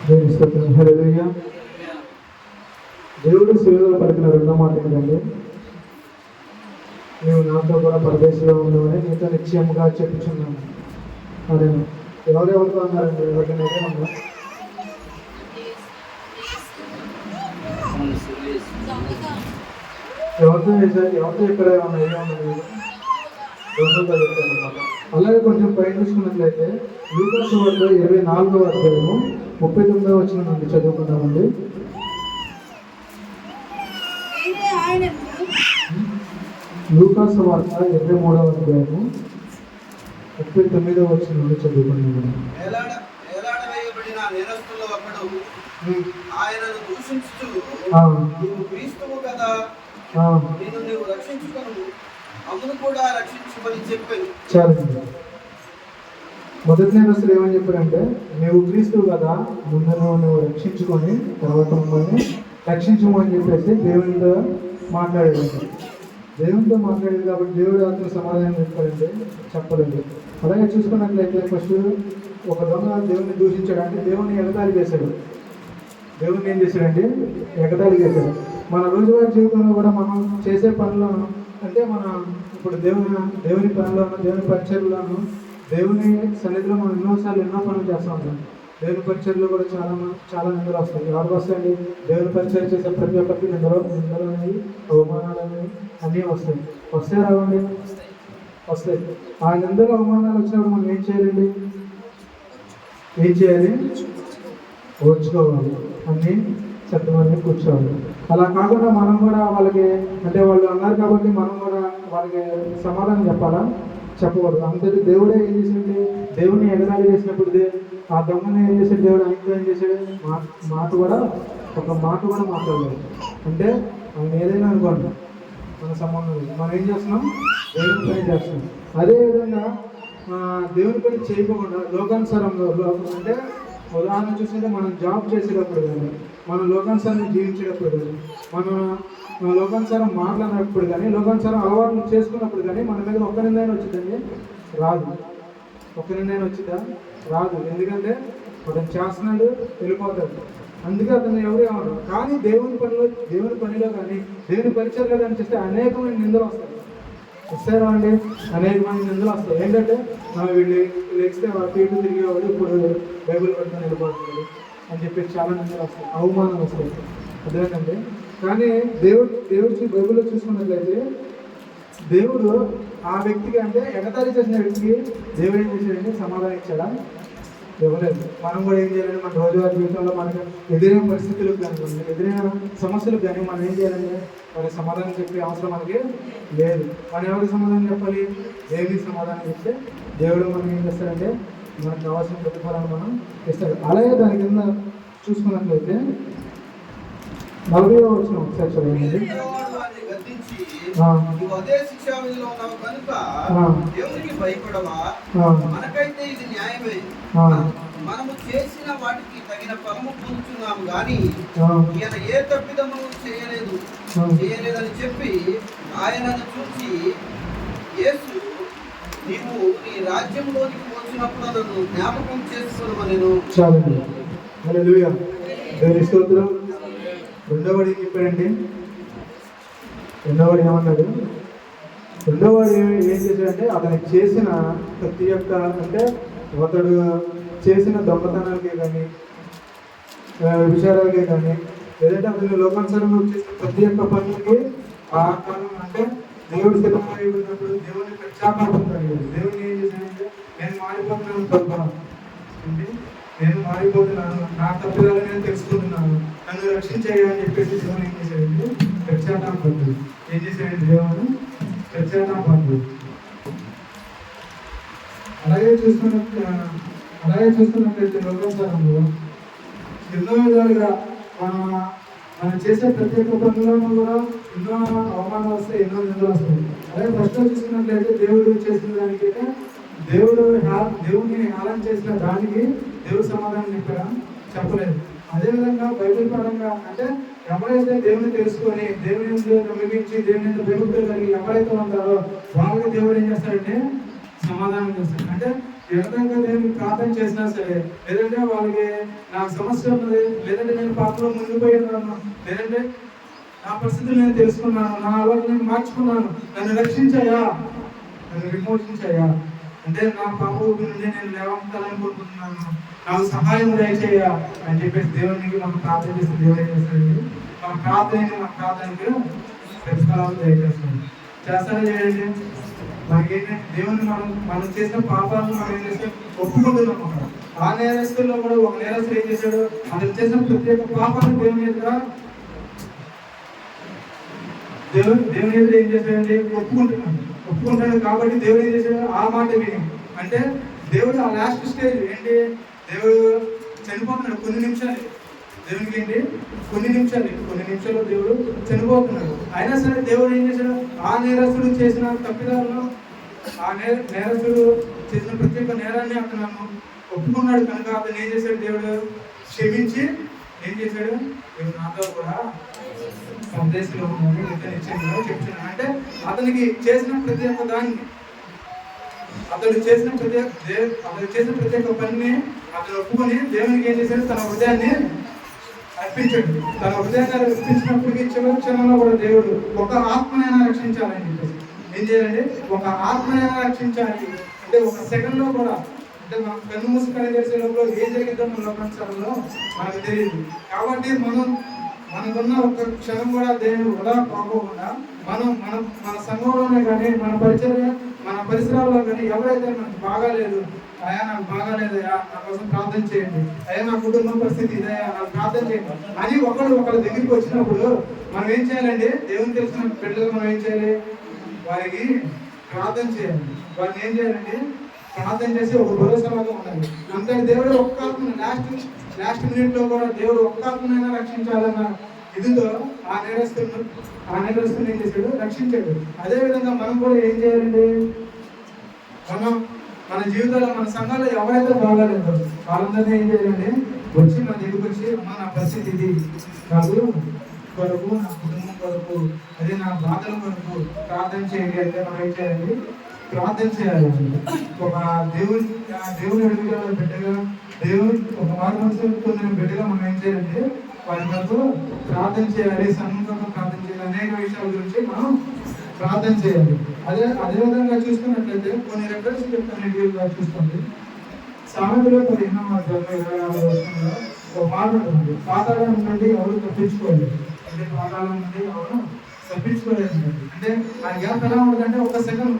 దేవుని స్తోత్రం. హల్లెలూయా. దేవుడు శిలువలో పలికిన రెండో మాట ఏంటంటే, నీవు నాతో కూడా పరదేశంలో ఉన్నావని నీతో నిశ్చయముగా చెప్పుచున్నాను. అదే ఎవరెవరితో అన్నారండి? ఎవరికైనా ఉందా? ఎవరితో చేశారు? ఎవరితో ఇక్కడ ఏమన్నా చెప్పారన్నమాట. అలాగే కొంచెం పైన చూసుకున్నట్లయితే లూకాసు వార్త 24వ అధ్యాయము 39వ వచనం నుండి చదువుకున్నామండి. లూకాసు వార్త 23వ అధ్యాయము 39వ వచనం నుండి చదువుకున్నామండి. ఆయనను దూషించుచు నీవు క్రీస్తువు కదా, నిన్ను నీవు రక్షించుకొను, అమ్మును కూడా రక్షించుమని చెప్పాను. చాలండి. మొదటి నేరస్తులు ఏమని చెప్పారంటే, నువ్వు క్రీస్తువు కదా, ముందు నువ్వు రక్షించుకొని తర్వాత మమ్మల్ని రక్షించమని చెప్పేసి దేవునితో మాట్లాడేది. దేవునితో మాట్లాడేది కాబట్టి దేవుడు అతను సమాధానం చెప్పారంటే చెప్పలేదు. అలాగే చూసుకున్నట్లయితే ఫస్ట్ ఒక దొంగ దేవుని దూషించాడు, అంటే దేవుని ఎగతాళి చేశాడు. దేవుని ఏం చేశాడంటే ఎగతాళి చేశాడు. మన రోజువారీ జీవితంలో కూడా మనం చేసే పనులను, అంటే మన ఇప్పుడు దేవుని పనులను, దేవుని పరిచర్లను, దేవుని సన్నిధిలో మనం ఎన్నోసార్లు ఎన్నో పనులు చేస్తూ ఉంటాం. దేవుని పరిచర్లు కూడా చాలా నిందలు వస్తాయి. ఎవరికి వస్తాయండి? దేవుని పరిచయం చేసే ప్రతి ఒక్కరికి నిందలు అనేవి, అవమానాలు అనేవి అన్నీ వస్తాయి రావండి? వస్తాయి. ఆ నిందలు అవమానాలు వచ్చినప్పుడు మనం ఏం చేయాలండి? ఓర్చుకోవాలి, అన్నీ చట్టమని కూర్చోవాలి. అలా కాకుండా మనం కూడా వాళ్ళకి, అంటే వాళ్ళు అన్నారు కాబట్టి మనం కూడా వాళ్ళకి సమాధానం చెప్పాలా? చెప్పకూడదు. అంతటి దేవుడే ఏం చేసింది? దేవుని ఎగరాలి చేసినప్పుడు ఆ దొంగని ఏం చేశాడు? దేవుడు ఆయనతో ఏం చేశాడు? ఒక మాట కూడా మాట్లాడలేదు. అంటే ఆయన ఏదైనా అనుకోండి, మన సంబంధం మనం ఏం చేస్తున్నాం? దేవుని పని చేస్తున్నాం. అదేవిధంగా దేవుని పని చేయకుండా లోకానుసారంలో, అంటే ఉదాహరణ చూస్తుంటే మనం జాబ్ చేసేటప్పుడు కానీ, మనం లోకానుసారం జీవించేటప్పుడు కానీ, మన లోకానుసారం మాట్లాడినప్పుడు కానీ, లోకానుసారం అలవాట్లు చేసుకున్నప్పుడు కానీ మన మీద ఒక్క నిర్ణయం వచ్చిందండి? రాదు. ఒక్క నిర్ణయం వచ్చిందా? రాదు. ఎందుకంటే అతను చేస్తున్నాడు, వెళ్ళిపోతాడు. అందుకే అతను ఎవరు ఏమన్నారు. కానీ దేవుని పనిలో కానీ, దేవుని పరిచయంలో కానీ చేస్తే అనేకమైన నిందలు వస్తాయి అండి. అనేకమైన నిందలు వస్తాయి. ఏంటంటే వీళ్ళు ఎక్కితే అటు తిరిగేవాడు ఇప్పుడు బైబిల్ పట్టుకొని వెళ్ళిపోతున్నాడు అని చెప్పేసి చాలా నిందలు వస్తాయి, అవమానం వస్తాయి. అదేంటంటే కానీ దేవుడు బైబిల్లో చూసుకున్నట్లయితే దేవుడు ఆ వ్యక్తికి, అంటే ఎగతాళి చేసిన వ్యక్తికి దేవుడు ఏం చేశాడంటే సమాధానం ఇచ్చాడా? ఇవ్వలేదు. మనం కూడా ఏం చేయాలంటే మన రోజువారీ జీవితంలో మనకు ఎదురైన పరిస్థితులకు కానీ, ఎదురైన సమస్యలకు కానీ మనం ఏం చేయాలంటే వారికి సమాధానం చెప్పే అవసరం మనకి లేదు. మనం ఎవరికి సమాధానం చెప్పాలి? దేవుడికి సమాధానం చెప్తే దేవుడు మనం ఏం చేస్తాడంటే మనకు కావాల్సిన ప్రతిఫలాన్ని మనం ఇస్తాడు. అలాగే దాని కింద చూసుకున్నట్లయితే 40వ వచనం ఒకసారి చదవండి. అదే శిక్షా విధిలో ఉన్నావు కనుక దేవునికి భయపడవా? మనకైతే ఇది న్యాయమే. మనము చేసిన వాటికి తగిన ఫలము పొందుతున్నాము కానీ ఈయన ఏ తప్పిదము చేయలేదని చెప్పి ఆయనను చూసి యేసు, నీవు నీ రాజ్యంలోనికి వచ్చినప్పుడు నన్ను జ్ఞాపకం చేసుకోమనెను. రెండోవాడు ఏం చెప్పాడండి? రెండోవాడు ఏమన్నాడు? రెండోవాడు ఏం చేశాడంటే అతను చేసిన ప్రతి ఒక్క, అంటే అతడు చేసిన దొంగతనాలకే కానీ, విచారాలకే కానీ, లేదంటే అతను లోకానుసారంలో చేసిన ప్రతి ఒక్క పనులకి ఆ కాలం, అంటే దేవుడు సిద్ధమైనప్పుడు దేవుని పశ్చాత్తాపం కలిగాడు. దేవుడిని ఏం చేశాడంటే నేను మారిపోతున్నాను, నా తప్పిదాలు నేను తెలుసుకుంటున్నాను, నన్ను రక్షించేయ అని చెప్పేసి దేవుని ఏం చేశాడంటే పశ్చాత్తాపడ్డాడు. ఏం చేశాడంటే దేవుడు పశ్చాత్తాపడ్డాడు. అలాగే చూస్తున్నట్లయితే లోకానుసారంలో ఎన్నో విధాలుగా మనం చేసే ప్రతి ఒక్క పనులను కూడా ఎన్నో అవమానాలు వస్తాయి, ఎన్నో నిందలు వస్తాయి. అలాగే ఫస్ట్ చూసుకున్నట్లయితే దేవుడు చేసిన దానికైతే దేవుడిని హేళన చేసిన దానికి దేవుడు సమాధానం చెప్పలేదు. అదేవిధంగా బైబిల్ పరంగా, అంటే ఎవరైతే దేవుని తెలుసుకొని దేవుని నమ్మించి దేవుని భయభక్తులు కలిగి ఎవరైతే ఉంటారో వాళ్ళకి దేవుడు ఏం చేస్తాడంటే సమాధానం చేస్తాడు. అంటే ఎడతంగా దేవునికి ప్రార్థన చేసినా సరే, లేదంటే వాళ్ళకి నాకు సమస్య ఉన్నది, లేదంటే నేను పాపలో మునిగిపోయినాను, లేదంటే నా పరిస్థితులు నేను తెలుసుకున్నాను, నా అలవాటు నేను మార్చుకున్నాను, నన్ను రక్షించాయా, నన్ను విమోచించాయా, అంటే నా పాప నుండి నేను లేవాలనుకుంటున్నాను, నాకు సహాయం దయచేయ అని చెప్పేసి దేవునికి మనం ప్రార్థన చేస్తే దేవుడు ఏం చేస్తాడండి, మన ప్రార్థనకి ప్రతిఫలాలు దయచేస్తాడు. చేస్తారా చేయండి. మనకేంటంటే దేవుని మనం చేసిన పాపాలను మనం ఏం చేస్తే ఒప్పుకుంటున్నాం అక్కడ. ఆ నేరస్తుల్లో కూడా ఒక నేరస్తుడు ఏం చేశాడు, అతను చేసిన ప్రత్యేక పాపాలను దేవుని ఎదురుగా దేవుని ఎదురు ఏం చేశాడండి, ఒప్పుకుంటాడు. కాబట్టి దేవుడు ఏం చేశాడు, ఆ మాట విని, అంటే దేవుడు ఆ లాస్ట్ స్టేజ్ ఏంటి, దేవుడు చనిపోతున్నాడు కొన్ని నిమిషాలు, దేవునికి ఏంటి కొన్ని నిమిషాలు దేవుడు చనిపోతున్నాడు. అయినా సరే దేవుడు ఏం చేశాడు, ఆ నేరస్తుడు చేసిన తప్పిదాలను, ఆ నేరస్తుడు చేసిన ప్రత్యేక నేరాన్ని అతను ఒప్పుకున్నాడు కనుక అతను ఏం చేశాడు, దేవుడు క్షమించి ఏం చేశాడు, దేవుడు నాతో కూడా సందేశంలో ఉన్నాడు చెప్తున్నాడు. అంటే అతనికి చేసిన ప్రతి ఒక్క దాన్ని, అతడు చేసిన ప్రతి ఒక్క పనిని అతను ఒప్పుకొని దేవునికి ఏం చేశాడు, తన హృదయాన్ని అర్పించాడు. తన హృదయాన్ని అర్పించినప్పటికీ చివరి క్షణంలో కూడా దేవుడు ఒక ఆత్మనైనా రక్షించాలని చెప్పేసి ఏం చేయాలండి, ఒక ఆత్మనైనా రక్షించాలి. అంటే ఒక సెకండ్ లో కూడా, అంటే మనం కన్ను మూసుకొని చేసే లోపల ఏం జరిగిందో మన లోకంలో మనకు తెలియదు. కాబట్టి మనకున్న ఒక క్షణం కూడా దేవుడు వృధా పోకుండా మన సంఘంలోనే కానీ, మన పరిసరాల్లో కానీ ఎవరైతే మనకు బాగాలేదు, అయ్యా నాకు బాగాలేదయ్యా, నా కోసం ప్రార్థన చేయండి, అయ్యా నా కుటుంబం పరిస్థితి ఇదయ్యా, నాకు ప్రార్థన చేయండి అని ఒకళ్ళ దగ్గరికి వచ్చినప్పుడు మనం ఏం చేయాలండి, దేవుని తెలిసిన బిడ్డలు మనం ఏం చేయాలి, వారికి ప్రార్థన చేయాలి. వారిని ఏం చేయాలండి, ప్రార్థన చేసి ఒక భరోసాలాగా ఉండాలి. అంతటి దేవుడు ఒక్క ఆత్మను లాస్ట్ మినిట్ లో కూడా దేవుడు ఒక్క ఆత్మనైనా రక్షించాలన్న ఇదితో ఆ నేరస్తుని ఏం చేశాడు, రక్షించాడు. అదే విధంగా మనం కూడా ఏం చేయాలండి, మన జీవితంలో మన సంఘాల్లో ఎవరైతే బాగాలేదో వాళ్ళందరినీ ఏం చేయాలండి, వచ్చి మన దగ్గరికి వచ్చి, అమ్మ నా పరిస్థితి ఇది, నాకు కొరకు, నా కుటుంబం కొరకు, అదే నా బాధల కొరకు ప్రార్థన చేయండి అంటే మనం ఏం చేయాలి, ప్రార్థన చేయాలి. ఒక దేవుని అడుగులో బిడ్డగా, దేవుని ఒక మార్గం పొందిన బిడ్డగా మనం ఏం చేయాలంటే వారి కొరకు ప్రార్థన చేయాలి, సన్ముఖంగా ప్రార్థన చేయాలి, అనేక విషయాల గురించి మనం ప్రార్థన చేయాలి. అదేవిధంగా చూసుకున్నట్లయితే కొన్ని రెఫరెన్స్ చెప్తాను, చూసుకోండి. సామెతలో 15వ అధ్యాయం 26వ వచనంలో ఒక మాట ఉంటుంది, పాతాళం నుండి ఎవరు తప్పించుకోలేదు, అంటే పాతాళం నుండి ఎవరు తప్పించుకోలేదు. అంటే ఆ గ్యాప్ ఎలా ఉంటుందంటే ఒక సెకండ్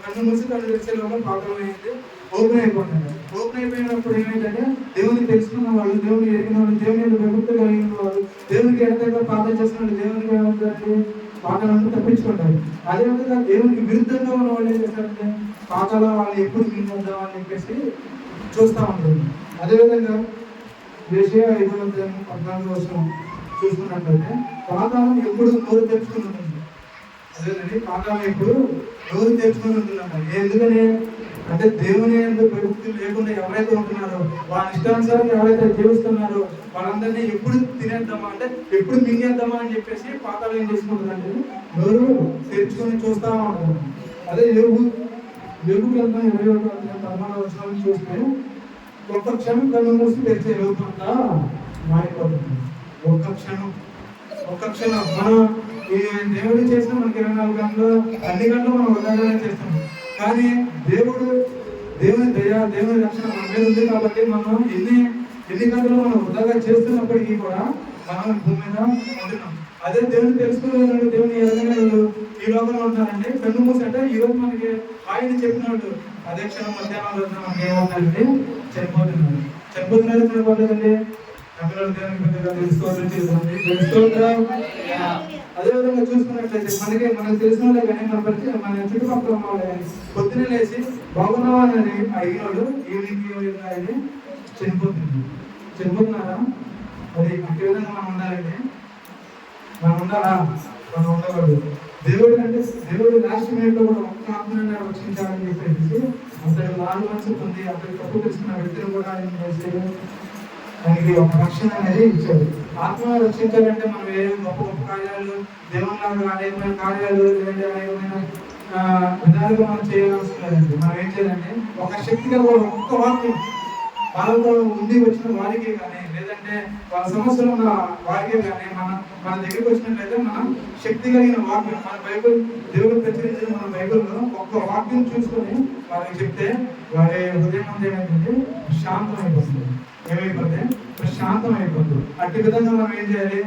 కన్ను మూసి కన్ను తెరిచే లోపల పాతాళం అయితే ఓపెన్ అయిపోతుంది. ఓపెన్ అయిపోయినప్పుడు ఏమైందంటే దేవుని తెలుసుకున్న వాళ్ళు, దేవుని ఎరిగిన వాళ్ళు, దేవుని విముక్తి కలిగిన వాళ్ళు, దేవునికి ఎడతగా ప్రార్థన చేసిన వాళ్ళు దేవునికి ఏమవుతారంటే పాతాళం తప్పించుకుంటారు. అదేవిధంగా దేవునికి విరుద్ధంగా ఉన్న వాళ్ళు ఏం చేస్తారంటే పాతాళం వాళ్ళు ఎప్పుడు వినిద్దాం అని చెప్పేసి చూస్తూ ఉంటుంది. అదేవిధంగా యెషయా 5వ అధ్యాయం 14వ వచనం చూసుకున్నట్లయితే పాతాళం ఎప్పుడు నోరు తెచ్చుకుని ఉంటుంది. అదేనండి, పాతాళం ఎప్పుడు నోరు తెచ్చుకుని ఉంటుందంట. ఎందుకని అంటే దేవుని భక్తి లేకుండా ఎవరైతే ఉంటున్నారో, వాళ్ళ ఇష్టానుసారం ఎవరైతే జీవిస్తున్నారో వాళ్ళందరినీ ఎప్పుడు తినేద్దామా, అంటే ఎప్పుడు మింగేద్దామా అని చెప్పేసి పాతాళం ఏం చేసుకుంటుందంటే నోరు తెచ్చుకొని చూస్తూ ఉంటుంది. అదే యోబు గ్రంథం 21వ అధ్యాయం 13వ వచనం చూస్తే ఒక్క క్షణం కన్ను మూసి తెరిచే యోబు అంతా మారిపోతుంది. ఒక్క క్షణం మనం ఈ దేవుడు చేసిన మనకి 24 గంటలు అన్ని గంటలు మనం ఉదాహరణ చేస్తాం. కానీ దేవుని దయ, దేవుని రక్షణ మన మీద ఉంది కాబట్టి మనం ఎన్ని గంటలు మనం వృధాగా చేస్తున్నప్పటికీ కూడా మనం భూమి మీద ఉంటున్నాం. అదే దేవుని తెలుసుకునే దేవుని ఎరగని ఈ లోకంలో ఉంటారంటే కన్ను మూసి, అంటే ఈ రోజు మనకి ఆయన చెప్పినట్టు అదే క్షణం మధ్యాహ్నం రోజున మనకి ఏమవుతారంటే చనిపోతున్నారండి. అదేవిధంగా చూసుకున్నట్లయితే మనకు తెలిసిన వాళ్ళే కానీ మన చుట్టుపక్కల ఉన్న వాళ్ళే కానీ పొద్దున లేచి బాగున్నావా అని అడిగినోడు ఈవినింగ్ ఆయన చనిపోతున్నారా? అది అదే విధంగా మనం ఉండాలండి. మనం ఉండకూడదు. దేవుడు లాస్ట్ మినిట్ లో కూడా ఒక్క ఆత్మని రక్షించాలని చెప్పేసి అతడు 4 మనసు పొంది అతడు తప్పు తెలుసుకున్న వ్యక్తిని కూడా ఆయనకి ఒక రక్షణ అనేది ఇచ్చాడు. ఆత్మ రక్షించాలంటే మనం ఏ గొప్ప కార్యాలు, దేవునిలాగా అనేకమైన కార్యాలు, లేదంటే అనేకమైన విధాలుగా మనం చేయాల్సిన లేదండి. మనం ఏం చేయాలంటే ఒక శక్తిగా ఒక్క వాక్యం వాళ్ళతో ఉండి వచ్చిన వారికే కానీ లేదంటే వాళ్ళ సమస్యలు ఉన్న వారికే కానీ మన దగ్గరికి వచ్చినట్లయితే మనం శక్తి కలిగిన వాక్యం మన బైబిల్ దేవుడు ప్రచురించిన మన బైబిల్లో ఒక్క వాక్యం చూసుకొని వారికి చెప్తే వారి హృదయం అంతా ఏమైందంటే శాంతం అయిపోతుంది. ఏమైపోతే శాంతం అయిపోతుంది. అట్టి విధంగా మనం ఏం చేయాలి?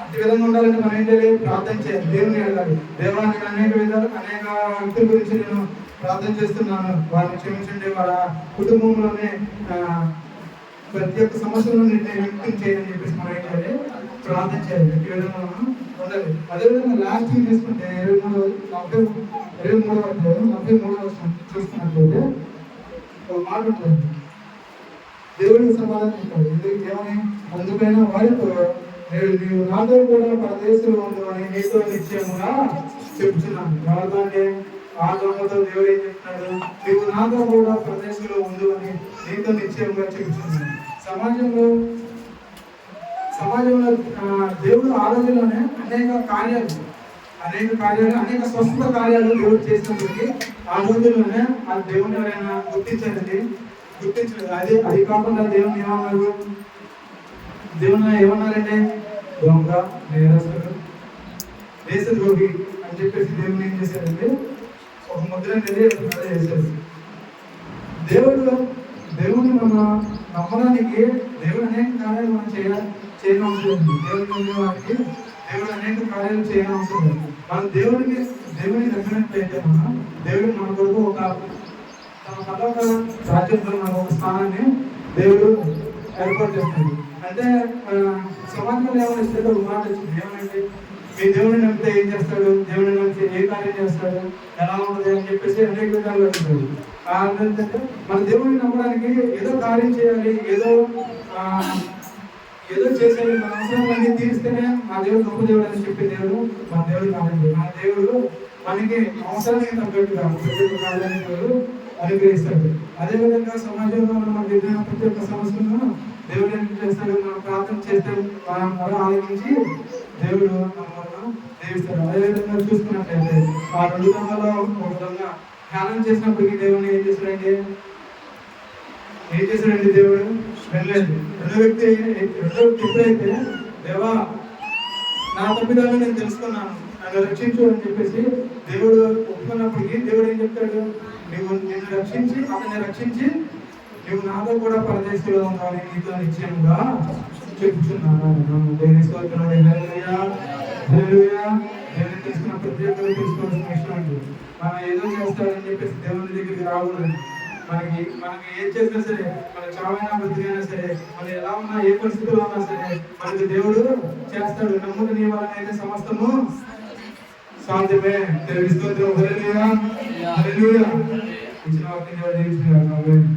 అట్టి విధంగా ఉండాలంటే మనం ఏం చేయాలి? ప్రార్థన చేయాలి, దేవుని అడగాలి. దేవానికి అనేక విధాలు అనేక వ్యక్తుల గురించి నేను ప్రార్థన చేస్తున్నాను, వారిని క్షమించండి, వాళ్ళ కుటుంబంలోనే ప్రతి ఒక్క సమస్యలను నేను వ్యక్తం చేయాలని చెప్పేసి మనం ఏం చేయాలి? ప్రార్థన చేయాలి. ఈ విధంగా మనం ఉండాలి. అదేవిధంగా లాస్ట్ తీసుకుంటే 43వ అధ్యాయం చూసుకున్నట్లయితే ఒక మాట ఉంటుంది, దేవుడికి సమాధానం ఇస్తాడు. ఎందుకు ఏమని? అందుకైనా వారితో నీవు నాతో కూడా పరదేశంలో ఉండవని నీతో నిశ్చయముగా చెప్తున్నాను. ఎవరితో అంటే ఆ దొంగతో దేవుడు ఏం చెప్తున్నాడు? నీవు నాతో కూడా ప్రదేశంలో ఉండు అని నీతో నిశ్చయంగా చెప్తున్నాను. సమాజంలో దేవుడు ఆ రోజుల్లోనే అనేక కార్యాలు అనేక స్వస్థత కార్యాలు దేవుడు చేసినప్పటికీ ఆ రోజుల్లోనే ఆ దేవుని ఎవరైనా గుర్తించలేదు. అది కాకుండా దేవుని ఏమన్నారు? దేవుని ఏమన్నారంటే దొంగ, నేరస్తుడు, దేశద్రోహి అని చెప్పేసి దేవుని ఏం చేశారంటే ఒక ముద్ర అనేది చేశారు. దేవుని మనం నమ్మడానికి దేవుడు అనేక కార్యాలు మనం చేయని అవసరం ఉంది. వారికి దేవుడు అనేక కార్యాలు చేయని అవసరం లేదు. మనం దేవుని నమ్మినట్లయితే దేవుడు మన కొరకు ఒక తన పర్లోక రాజ్యంలో మనకు ఒక స్థానాన్ని దేవుడు ఏర్పాటు చేస్తుంది. అంటే సమాజంలో ఏమైనా ఇస్తే ఒక మాట వచ్చింది, ఏమంటే మీ దేవుడిని నమ్మితే ఏం చేస్తాడు, దేవుడిని నమ్మితే ఏ కార్యం చేస్తాడు, ఎలా ఉంటుంది అని చెప్పేసి అనేక విధాలు అడుగుతాడు. ఏంటంటే మన దేవుడిని నమ్మడానికి ఏదో కార్యం చేయాలి, ఏదో చేసేది, మన అవసరాలన్నీ తీరిస్తేనే మా దేవుడు గొప్ప దేవుడు అని చెప్పే దేవుడు మన దేవుడు కాదండి. మన దేవుడు మనకి అవసరానికి తగ్గట్టుగా ప్రతి ఒక్క కార్యాన్ని దేవుడు అనుగ్రహిస్తాడు. అదేవిధంగా సమాజంలో మనకు ఎదురైన ప్రతి ఒక్క సమస్యలను దేవుడు ఏం చేస్తాడు? మనం ప్రార్థన చేస్తే మనం ఆలోచించి దేవుడు మనల్ని దీవిస్తాడు. అదేవిధంగా చూసుకున్నట్లయితే ఆ 2 దొంగలో ఒక దొంగ ధ్యానం చేసినప్పటికీ దేవుడిని ఏం చేశాడండి? దేవుడు వెళ్ళలేదు. రెండో వ్యక్తి ఎప్పుడైతే దేవా నా తప్పిదాన్ని నేను తెలుసుకున్నాను, నన్ను రక్షించు అని చెప్పేసి దేవుడు ఒప్పుకున్నప్పటికీ దేవుడు ఏం చెప్తాడు? అతన్ని రక్షించి నువ్వు నాతో కూడా పరదేశంలో ఉన్నావని నీతో నిశ్చయంగా చెప్తున్నాను. దేవుని స్తోత్రం. దేవుని తీసుకున్న ప్రతి ఒక్కరు తీసుకోవాల్సిన విషయం అండి. మనం ఏదో చేస్తాడని చెప్పేసి దేవుని దగ్గరికి రాకూడదు. మనకి ఏం చేసినా సరే, మన చావైనా బ్రతికైనా సరే, మనం ఎలా ఉన్నా ఏ పరిస్థితుల్లో ఉన్నా సరే మనకి దేవుడు చేస్తాడు. నమ్ముకు నీ వలన అయితే సమస్తము సాధ్యమే. దేవుని స్తోత్రం. హల్లెలూయా. ఇచ్చిన వాక్యం దేవుడు దీవించుగాక. ఆమేన్.